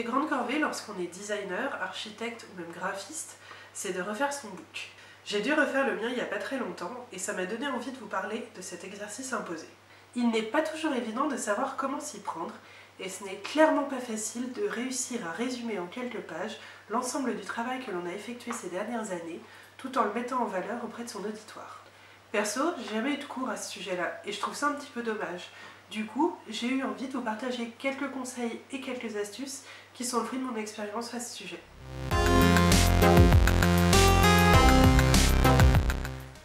des grandes corvées lorsqu'on est designer, architecte ou même graphiste, c'est de refaire son book. J'ai dû refaire le mien il n'y a pas très longtemps et ça m'a donné envie de vous parler de cet exercice imposé. Il n'est pas toujours évident de savoir comment s'y prendre et ce n'est clairement pas facile de réussir à résumer en quelques pages l'ensemble du travail que l'on a effectué ces dernières années tout en le mettant en valeur auprès de son auditoire. Perso, j'ai jamais eu de cours à ce sujet-là et je trouve ça un petit peu dommage. Du coup, j'ai eu envie de vous partager quelques conseils et quelques astuces qui sont le fruit de mon expérience à ce sujet.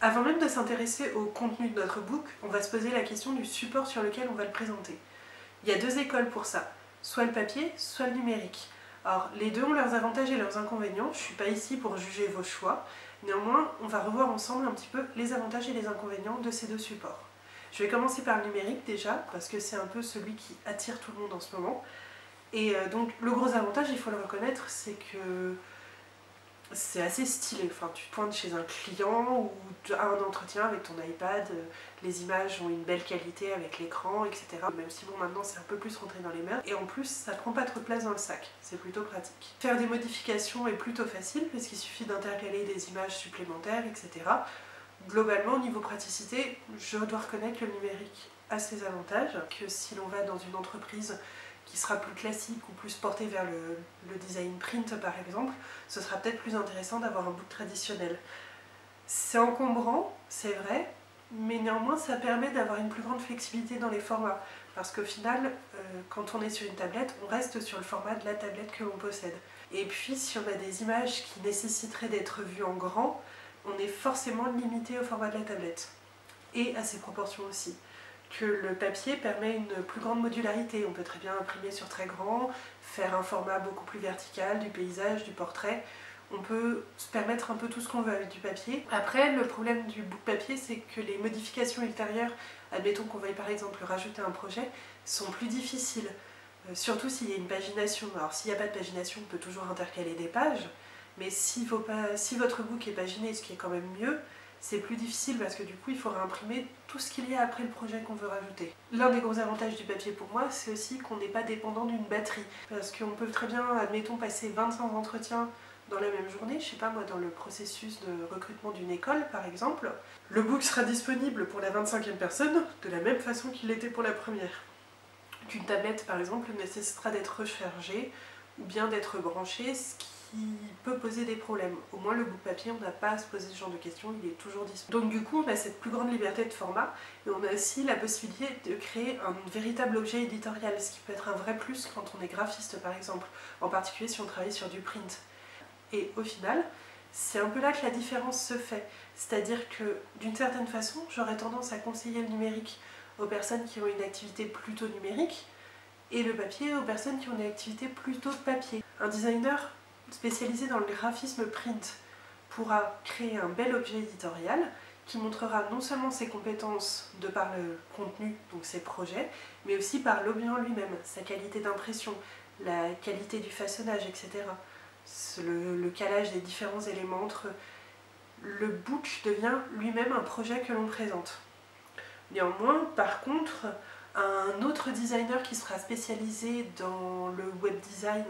Avant même de s'intéresser au contenu de notre book, on va se poser la question du support sur lequel on va le présenter. Il y a deux écoles pour ça, soit le papier, soit le numérique. Alors, les deux ont leurs avantages et leurs inconvénients, je ne suis pas ici pour juger vos choix, néanmoins, on va revoir ensemble un petit peu les avantages et les inconvénients de ces deux supports. Je vais commencer par le numérique déjà, parce que c'est un peu celui qui attire tout le monde en ce moment. Et donc le gros avantage, il faut le reconnaître, c'est que c'est assez stylé. Enfin, tu te pointes chez un client ou à un entretien avec ton iPad, les images ont une belle qualité avec l'écran, etc. Même si bon, maintenant c'est un peu plus rentré dans les mœurs. Et en plus, ça prend pas trop de place dans le sac, c'est plutôt pratique. Faire des modifications est plutôt facile, puisqu'il suffit d'intercaler des images supplémentaires, etc. Globalement, au niveau praticité, je dois reconnaître que le numérique a ses avantages, que si l'on va dans une entreprise qui sera plus classique ou plus portée vers le design print par exemple, ce sera peut-être plus intéressant d'avoir un book traditionnel. C'est encombrant, c'est vrai, mais néanmoins ça permet d'avoir une plus grande flexibilité dans les formats, parce qu'au final, quand on est sur une tablette, on reste sur le format de la tablette que l'on possède. Et puis si on a des images qui nécessiteraient d'être vues en grand, on est forcément limité au format de la tablette, et à ses proportions aussi. Que le papier permet une plus grande modularité, on peut très bien imprimer sur très grand, faire un format beaucoup plus vertical, du paysage, du portrait, on peut se permettre un peu tout ce qu'on veut avec du papier. Après, le problème du book papier, c'est que les modifications ultérieures, admettons qu'on veuille par exemple rajouter un projet, sont plus difficiles, surtout s'il y a une pagination. Alors s'il n'y a pas de pagination, on peut toujours intercaler des pages, mais si votre book est paginé, ce qui est quand même mieux, c'est plus difficile parce que du coup il faut réimprimer tout ce qu'il y a après le projet qu'on veut rajouter. L'un des gros avantages du papier pour moi, c'est aussi qu'on n'est pas dépendant d'une batterie. Parce qu'on peut très bien, admettons, passer 25 entretiens dans la même journée, je sais pas moi, dans le processus de recrutement d'une école par exemple. Le book sera disponible pour la 25e personne de la même façon qu'il l'était pour la première. Qu'une tablette par exemple nécessitera d'être rechargée ou bien d'être branchée, ce qui peut poser des problèmes. Au moins le book papier, on n'a pas à se poser ce genre de questions, il est toujours disponible. Donc du coup, on a cette plus grande liberté de format et on a aussi la possibilité de créer un véritable objet éditorial, ce qui peut être un vrai plus quand on est graphiste par exemple, en particulier si on travaille sur du print. Et au final, c'est un peu là que la différence se fait, c'est-à-dire que d'une certaine façon, j'aurais tendance à conseiller le numérique aux personnes qui ont une activité plutôt numérique et le papier aux personnes qui ont une activité plutôt papier. Un designer spécialisé dans le graphisme print pourra créer un bel objet éditorial qui montrera non seulement ses compétences de par le contenu, donc ses projets, mais aussi par l'objet en lui-même, sa qualité d'impression, la qualité du façonnage, etc. Le calage des différents éléments entre le book devient lui-même un projet que l'on présente. Néanmoins, par contre, un autre designer qui sera spécialisé dans le web design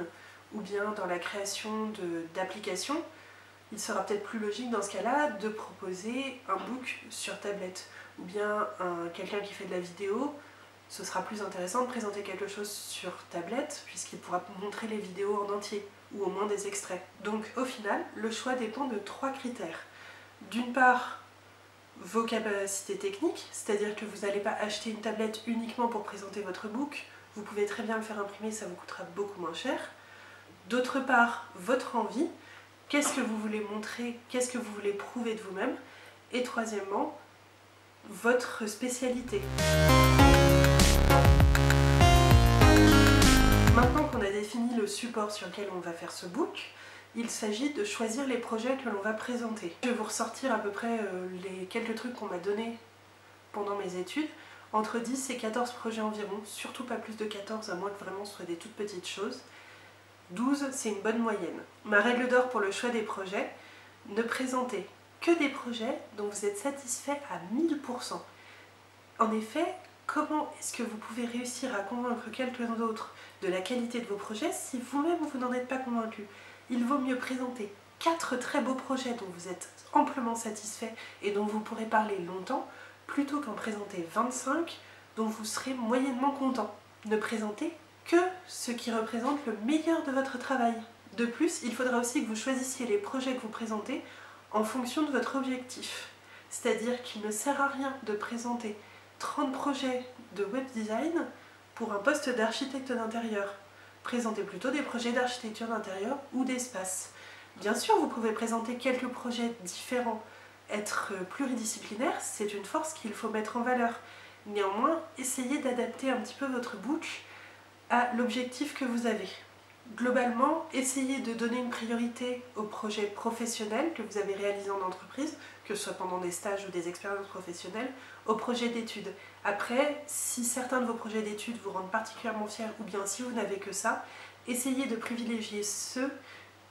ou bien dans la création d'applications, il sera peut-être plus logique dans ce cas-là de proposer un book sur tablette. Ou bien quelqu'un qui fait de la vidéo, ce sera plus intéressant de présenter quelque chose sur tablette puisqu'il pourra montrer les vidéos en entier, ou au moins des extraits. Donc au final, le choix dépend de 3 critères. D'une part, vos capacités techniques, c'est-à-dire que vous n'allez pas acheter une tablette uniquement pour présenter votre book, vous pouvez très bien le faire imprimer, ça vous coûtera beaucoup moins cher. D'autre part, votre envie, qu'est-ce que vous voulez montrer, qu'est-ce que vous voulez prouver de vous-même. Et troisièmement, votre spécialité. Maintenant qu'on a défini le support sur lequel on va faire ce book, il s'agit de choisir les projets que l'on va présenter. Je vais vous ressortir à peu près les quelques trucs qu'on m'a donnés pendant mes études. Entre 10 et 14 projets environ, surtout pas plus de 14 à moins que vraiment ce soit des toutes petites choses. 12, c'est une bonne moyenne. Ma règle d'or pour le choix des projets, ne présentez que des projets dont vous êtes satisfait à 1000%. En effet, comment est-ce que vous pouvez réussir à convaincre quelqu'un d'autre de la qualité de vos projets si vous-même vous n'en êtes pas convaincu? Il vaut mieux présenter 4 très beaux projets dont vous êtes amplement satisfait et dont vous pourrez parler longtemps, plutôt qu'en présenter 25 dont vous serez moyennement content. Ne présentez que ce qui représente le meilleur de votre travail. De plus, il faudra aussi que vous choisissiez les projets que vous présentez en fonction de votre objectif. C'est-à-dire qu'il ne sert à rien de présenter 30 projets de web design pour un poste d'architecte d'intérieur. Présentez plutôt des projets d'architecture d'intérieur ou d'espace. Bien sûr, vous pouvez présenter quelques projets différents. Être pluridisciplinaire, c'est une force qu'il faut mettre en valeur. Néanmoins, essayez d'adapter un petit peu votre book à l'objectif que vous avez. Globalement, essayez de donner une priorité aux projets professionnels que vous avez réalisés en entreprise, que ce soit pendant des stages ou des expériences professionnelles, aux projets d'études. Après, si certains de vos projets d'études vous rendent particulièrement fiers, ou bien si vous n'avez que ça, essayez de privilégier ceux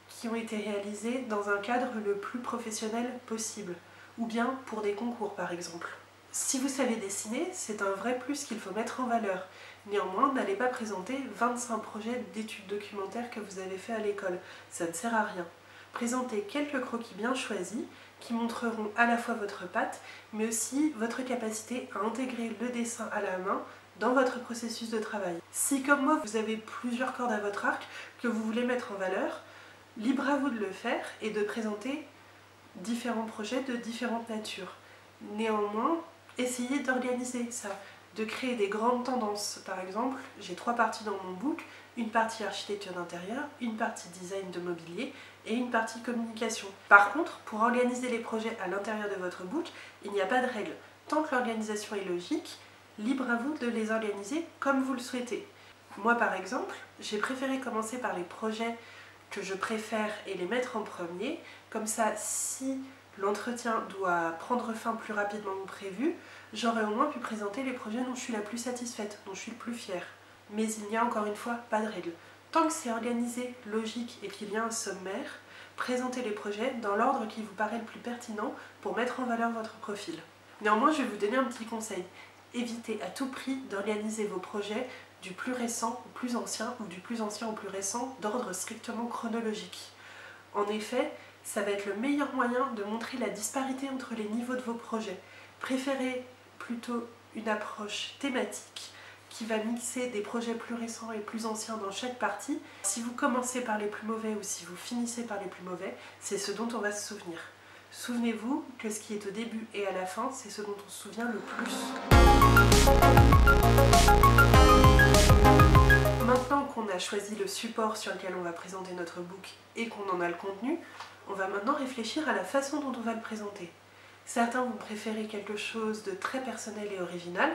qui ont été réalisés dans un cadre le plus professionnel possible, ou bien pour des concours par exemple. Si vous savez dessiner, c'est un vrai plus qu'il faut mettre en valeur. Néanmoins, n'allez pas présenter 25 projets d'études documentaires que vous avez fait à l'école, ça ne sert à rien. Présentez quelques croquis bien choisis qui montreront à la fois votre patte, mais aussi votre capacité à intégrer le dessin à la main dans votre processus de travail. Si comme moi vous avez plusieurs cordes à votre arc que vous voulez mettre en valeur, libre à vous de le faire et de présenter différents projets de différentes natures. Néanmoins, essayez d'organiser ça, de créer des grandes tendances. Par exemple, j'ai 3 parties dans mon book, une partie architecture d'intérieur, une partie design de mobilier et une partie communication. Par contre, pour organiser les projets à l'intérieur de votre book, il n'y a pas de règle. Tant que l'organisation est logique, libre à vous de les organiser comme vous le souhaitez. Moi par exemple, j'ai préféré commencer par les projets que je préfère et les mettre en premier, comme ça si l'entretien doit prendre fin plus rapidement que prévu, j'aurais au moins pu présenter les projets dont je suis la plus satisfaite, dont je suis le plus fière. Mais il n'y a encore une fois pas de règle. Tant que c'est organisé, logique et qu'il y a un sommaire, présentez les projets dans l'ordre qui vous paraît le plus pertinent pour mettre en valeur votre profil. Néanmoins, je vais vous donner un petit conseil. Évitez à tout prix d'organiser vos projets du plus récent au plus ancien ou du plus ancien au plus récent d'ordre strictement chronologique. En effet, ça va être le meilleur moyen de montrer la disparité entre les niveaux de vos projets. Préférez plutôt une approche thématique qui va mixer des projets plus récents et plus anciens dans chaque partie. Si vous commencez par les plus mauvais ou si vous finissez par les plus mauvais, c'est ce dont on va se souvenir. Souvenez-vous que ce qui est au début et à la fin, c'est ce dont on se souvient le plus. Maintenant qu'on a choisi le support sur lequel on va présenter notre book et qu'on en a le contenu, on va maintenant réfléchir à la façon dont on va le présenter. Certains vont préférer quelque chose de très personnel et original,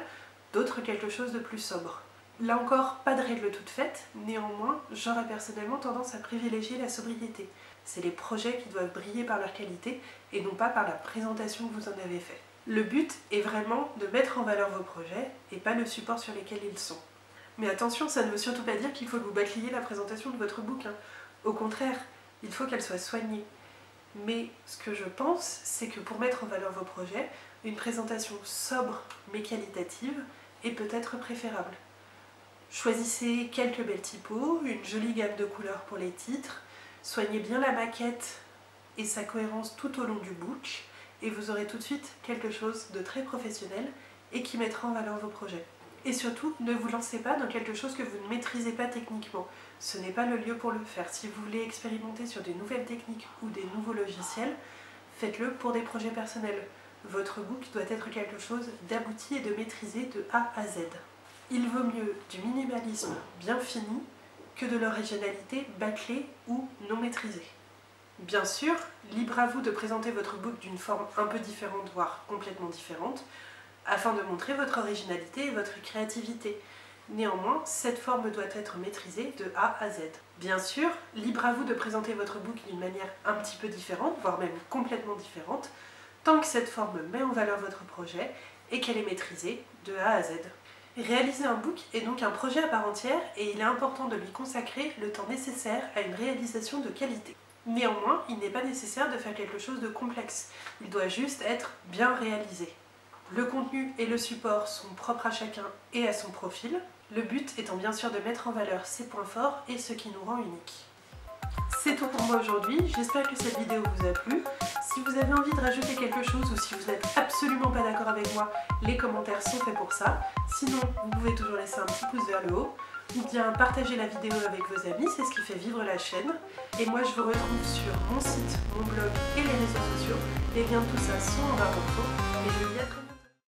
d'autres quelque chose de plus sobre. Là encore, pas de règle toute faite, néanmoins, j'aurais personnellement tendance à privilégier la sobriété. C'est les projets qui doivent briller par leur qualité et non pas par la présentation que vous en avez fait. Le but est vraiment de mettre en valeur vos projets et pas le support sur lesquels ils sont. Mais attention, ça ne veut surtout pas dire qu'il faut que vous bâcliez la présentation de votre bouquin. Au contraire, il faut qu'elle soit soignée. Mais ce que je pense, c'est que pour mettre en valeur vos projets, une présentation sobre mais qualitative est peut-être préférable. Choisissez quelques belles typos, une jolie gamme de couleurs pour les titres, soignez bien la maquette et sa cohérence tout au long du book, et vous aurez tout de suite quelque chose de très professionnel et qui mettra en valeur vos projets. Et surtout, ne vous lancez pas dans quelque chose que vous ne maîtrisez pas techniquement. Ce n'est pas le lieu pour le faire. Si vous voulez expérimenter sur des nouvelles techniques ou des nouveaux logiciels, faites-le pour des projets personnels. Votre book doit être quelque chose d'abouti et de maîtrisé de A à Z. Il vaut mieux du minimalisme bien fini que de l'originalité bâclée ou non maîtrisée. Bien sûr, libre à vous de présenter votre book d'une forme un peu différente, voire complètement différente, afin de montrer votre originalité et votre créativité. Néanmoins, cette forme doit être maîtrisée de A à Z. Bien sûr, libre à vous de présenter votre book d'une manière un petit peu différente, voire même complètement différente, tant que cette forme met en valeur votre projet et qu'elle est maîtrisée de A à Z. Réaliser un book est donc un projet à part entière et il est important de lui consacrer le temps nécessaire à une réalisation de qualité. Néanmoins, il n'est pas nécessaire de faire quelque chose de complexe, il doit juste être bien réalisé. Le contenu et le support sont propres à chacun et à son profil, le but étant bien sûr de mettre en valeur ses points forts et ce qui nous rend unique. C'est tout pour moi aujourd'hui, j'espère que cette vidéo vous a plu. Si vous avez envie de rajouter quelque chose ou si vous n'êtes absolument pas d'accord avec moi, les commentaires sont faits pour ça. Sinon, vous pouvez toujours laisser un petit pouce vers le haut ou bien partager la vidéo avec vos amis, c'est ce qui fait vivre la chaîne. Et moi je vous retrouve sur mon site, mon blog et les réseaux sociaux. Les liens de tout ça sont en barre d'infos et je vous dis à très vite.